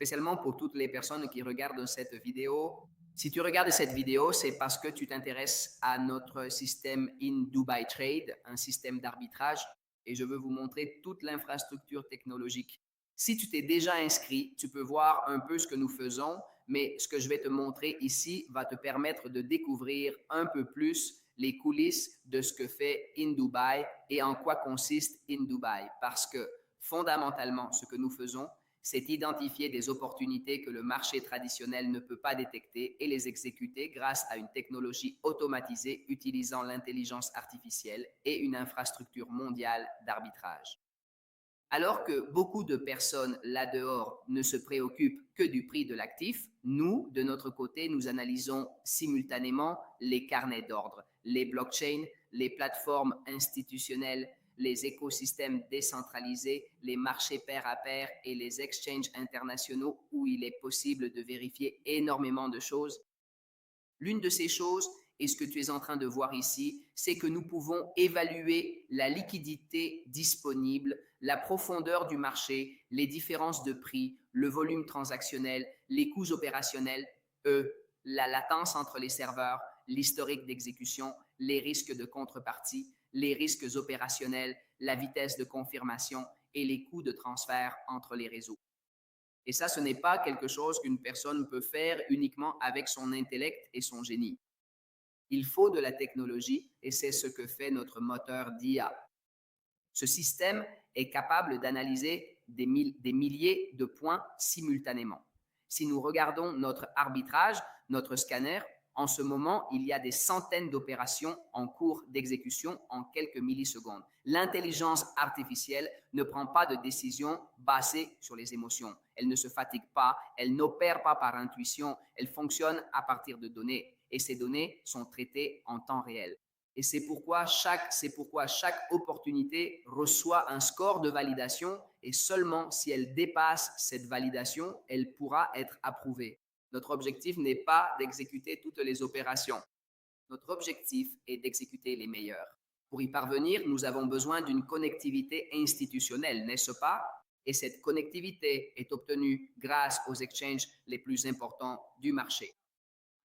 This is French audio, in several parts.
spécialement pour toutes les personnes qui regardent cette vidéo. Si tu regardes cette vidéo, c'est parce que tu t'intéresses à notre système In Dubai Trade, un système d'arbitrage, et je veux vous montrer toute l'infrastructure technologique. Si tu t'es déjà inscrit, tu peux voir un peu ce que nous faisons, mais ce que je vais te montrer ici va te permettre de découvrir un peu plus les coulisses de ce que fait In Dubai et en quoi consiste In Dubai. Parce que fondamentalement, ce que nous faisons, c'est identifier des opportunités que le marché traditionnel ne peut pas détecter et les exécuter grâce à une technologie automatisée utilisant l'intelligence artificielle et une infrastructure mondiale d'arbitrage. Alors que beaucoup de personnes là-dehors ne se préoccupent que du prix de l'actif, nous, de notre côté, nous analysons simultanément les carnets d'ordre, les blockchains, les plateformes institutionnelles, les écosystèmes décentralisés, les marchés pair à pair et les exchanges internationaux où il est possible de vérifier énormément de choses. L'une de ces choses, et ce que tu es en train de voir ici, c'est que nous pouvons évaluer la liquidité disponible, la profondeur du marché, les différences de prix, le volume transactionnel, les coûts opérationnels, la latence entre les serveurs, l'historique d'exécution, les risques de contrepartie, les risques opérationnels, la vitesse de confirmation et les coûts de transfert entre les réseaux. Et ça, ce n'est pas quelque chose qu'une personne peut faire uniquement avec son intellect et son génie. Il faut de la technologie et c'est ce que fait notre moteur d'IA. Ce système est capable d'analyser des milliers de points simultanément. Si nous regardons notre arbitrage, notre scanner, en ce moment, il y a des centaines d'opérations en cours d'exécution en quelques millisecondes. L'intelligence artificielle ne prend pas de décision basée sur les émotions. Elle ne se fatigue pas, elle n'opère pas par intuition, elle fonctionne à partir de données et ces données sont traitées en temps réel. Et c'est pourquoi chaque opportunité reçoit un score de validation et seulement si elle dépasse cette validation, elle pourra être approuvée. Notre objectif n'est pas d'exécuter toutes les opérations. Notre objectif est d'exécuter les meilleures. Pour y parvenir, nous avons besoin d'une connectivité institutionnelle, n'est-ce pas? Et cette connectivité est obtenue grâce aux exchanges les plus importants du marché.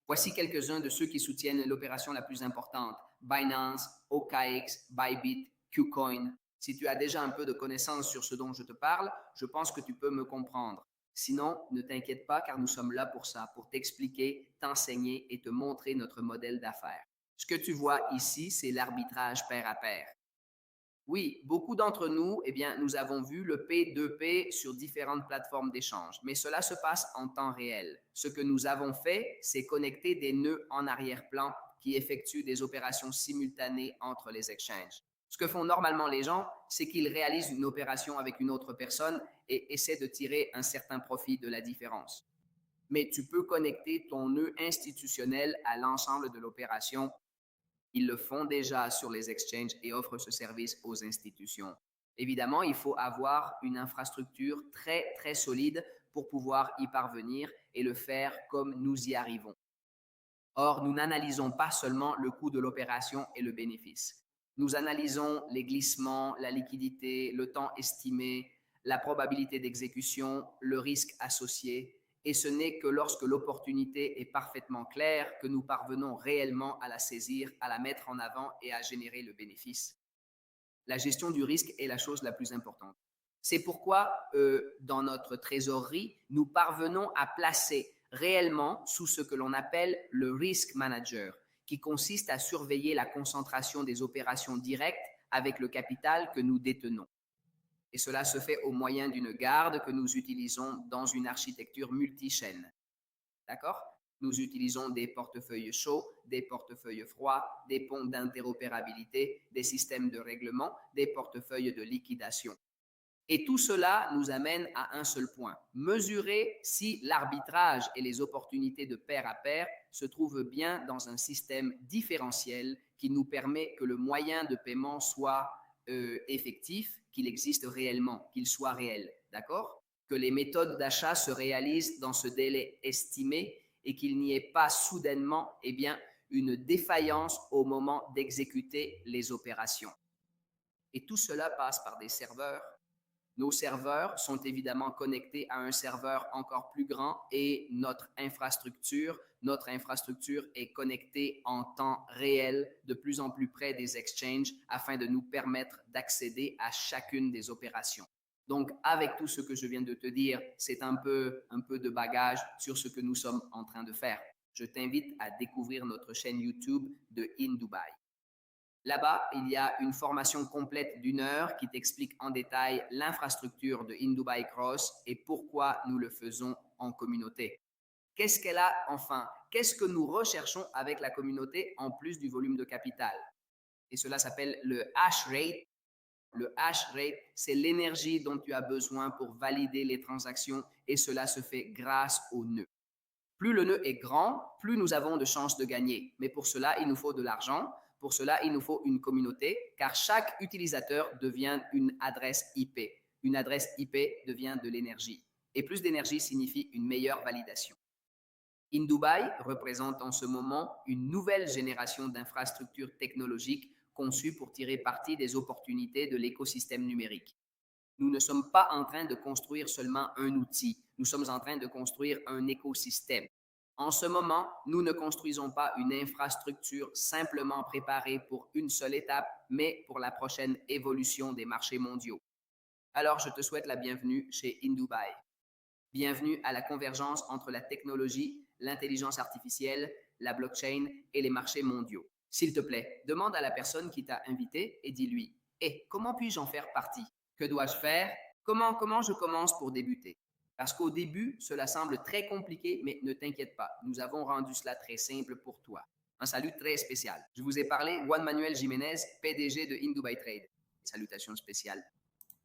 Voici quelques-uns de ceux qui soutiennent l'opération la plus importante: Binance, OKX, Bybit, KuCoin. Si tu as déjà un peu de connaissances sur ce dont je te parle, je pense que tu peux me comprendre. Sinon, ne t'inquiète pas car nous sommes là pour ça, pour t'expliquer, t'enseigner et te montrer notre modèle d'affaires. Ce que tu vois ici, c'est l'arbitrage pair à pair. Oui, beaucoup d'entre nous, eh bien, nous avons vu le P2P sur différentes plateformes d'échange, mais cela se passe en temps réel. Ce que nous avons fait, c'est connecter des nœuds en arrière-plan qui effectuent des opérations simultanées entre les exchanges. Ce que font normalement les gens, c'est qu'ils réalisent une opération avec une autre personne et essaient de tirer un certain profit de la différence. Mais tu peux connecter ton nœud institutionnel à l'ensemble de l'opération. Ils le font déjà sur les exchanges et offrent ce service aux institutions. Évidemment, il faut avoir une infrastructure très, très solide pour pouvoir y parvenir et le faire comme nous y arrivons. Or, nous n'analysons pas seulement le coût de l'opération et le bénéfice. Nous analysons les glissements, la liquidité, le temps estimé, la probabilité d'exécution, le risque associé, et ce n'est que lorsque l'opportunité est parfaitement claire que nous parvenons réellement à la saisir, à la mettre en avant et à générer le bénéfice. La gestion du risque est la chose la plus importante. C'est pourquoi, dans notre trésorerie, nous parvenons à placer réellement sous ce que l'on appelle le risk manager, qui consiste à surveiller la concentration des opérations directes avec le capital que nous détenons. Et cela se fait au moyen d'une garde que nous utilisons dans une architecture multi-chaîne. D'accord? Nous utilisons des portefeuilles chauds, des portefeuilles froids, des ponts d'interopérabilité, des systèmes de règlement, des portefeuilles de liquidation. Et tout cela nous amène à un seul point: mesurer si l'arbitrage et les opportunités de pair à pair se trouvent bien dans un système différentiel qui nous permet que le moyen de paiement soit effectif, qu'il existe réellement, qu'il soit réel, d'accord? Que les méthodes d'achat se réalisent dans ce délai estimé et qu'il n'y ait pas soudainement, eh bien, une défaillance au moment d'exécuter les opérations. Et tout cela passe par des serveurs Nos serveurs sont évidemment connectés à un serveur encore plus grand et notre infrastructure est connectée en temps réel de plus en plus près des exchanges afin de nous permettre d'accéder à chacune des opérations. Donc, avec tout ce que je viens de te dire, c'est un peu de bagage sur ce que nous sommes en train de faire. Je t'invite à découvrir notre chaîne YouTube de In Dubai. Là-bas, il y a une formation complète d'une heure qui t'explique en détail l'infrastructure de In Dubai Cross et pourquoi nous le faisons en communauté. Qu'est-ce qu'elle a enfin? Qu'est-ce que nous recherchons avec la communauté en plus du volume de capital? Et cela s'appelle le hash rate. Le hash rate, c'est l'énergie dont tu as besoin pour valider les transactions et cela se fait grâce au nœud. Plus le nœud est grand, plus nous avons de chances de gagner. Mais pour cela, il nous faut de l'argent. Pour cela, il nous faut une communauté, car chaque utilisateur devient une adresse IP. Une adresse IP devient de l'énergie. Et plus d'énergie signifie une meilleure validation. In Dubai représente en ce moment une nouvelle génération d'infrastructures technologiques conçues pour tirer parti des opportunités de l'écosystème numérique. Nous ne sommes pas en train de construire seulement un outil, nous sommes en train de construire un écosystème. En ce moment, nous ne construisons pas une infrastructure simplement préparée pour une seule étape, mais pour la prochaine évolution des marchés mondiaux. Alors, je te souhaite la bienvenue chez In Dubai. Bienvenue à la convergence entre la technologie, l'intelligence artificielle, la blockchain et les marchés mondiaux. S'il te plaît, demande à la personne qui t'a invité et dis-lui: « comment puis-je en faire partie? Que dois-je faire? Comment je commence pour débuter? » Parce qu'au début, cela semble très compliqué, mais ne t'inquiète pas, nous avons rendu cela très simple pour toi. Un salut très spécial. Je vous ai parlé, Juan Manuel Jiménez, PDG de In Dubai Trade. Salutations spéciales.